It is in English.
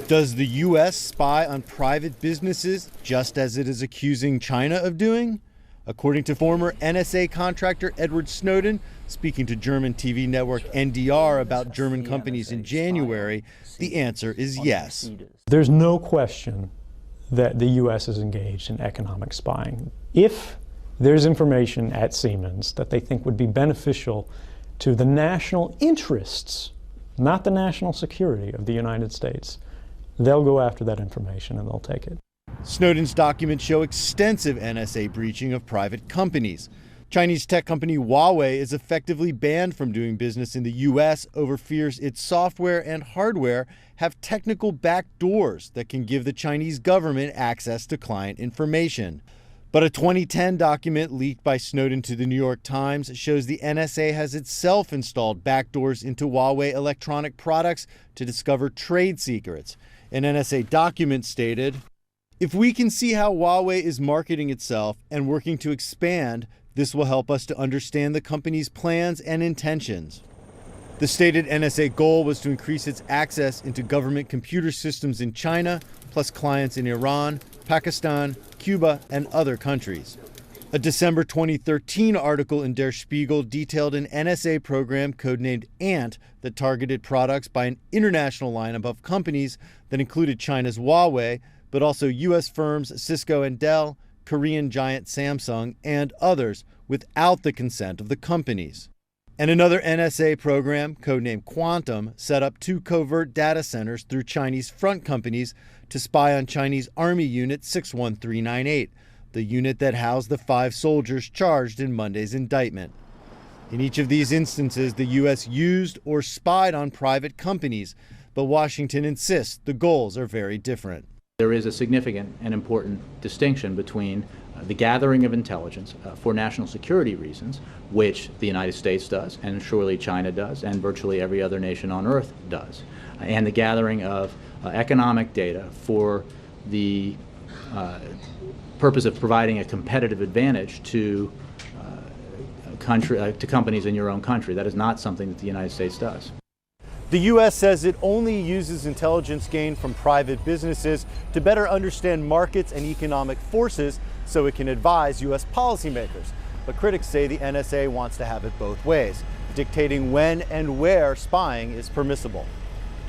Does the U.S. spy on private businesses just as it is accusing China of doing? According to former NSA contractor Edward Snowden, speaking to German TV network NDR about German companies in January, the answer is yes. There's no question that the U.S. is engaged in economic spying. If there's information at Siemens that they think would be beneficial to the national interests, not the national security of the United States, they'll go after that information and they'll take it. Snowden's documents show extensive NSA breaching of private companies. Chinese tech company Huawei is effectively banned from doing business in the U.S. over fears its software and hardware have technical backdoors that can give the Chinese government access to client information. But a 2010 document leaked by Snowden to the New York Times shows the NSA has itself installed backdoors into Huawei electronic products to discover trade secrets. An NSA document stated, "If we can see how Huawei is marketing itself and working to expand, this will help us to understand the company's plans and intentions." The stated NSA goal was to increase its access into government computer systems in China, plus clients in Iran, Pakistan, Cuba, and other countries. A December 2013 article in Der Spiegel detailed an NSA program codenamed ANT that targeted products by an international lineup of companies that included China's Huawei, but also U.S. firms Cisco and Dell, Korean giant Samsung, and others without the consent of the companies. And another NSA program, codenamed Quantum, set up 2 covert data centers through Chinese front companies to spy on Chinese Army Unit 61398, the unit that housed the 5 soldiers charged in Monday's indictment. In each of these instances, the U.S. used or spied on private companies, but Washington insists the goals are very different. There is a significant and important distinction between the gathering of intelligence for national security reasons, which the United States does, and surely China does, and virtually every other nation on earth does, and the gathering of economic data for the purpose of providing a competitive advantage to companies in your own country. That is not something that the United States does. The U.S. says it only uses intelligence gained from private businesses to better understand markets and economic forces so it can advise U.S. policymakers. But critics say the NSA wants to have it both ways, dictating when and where spying is permissible.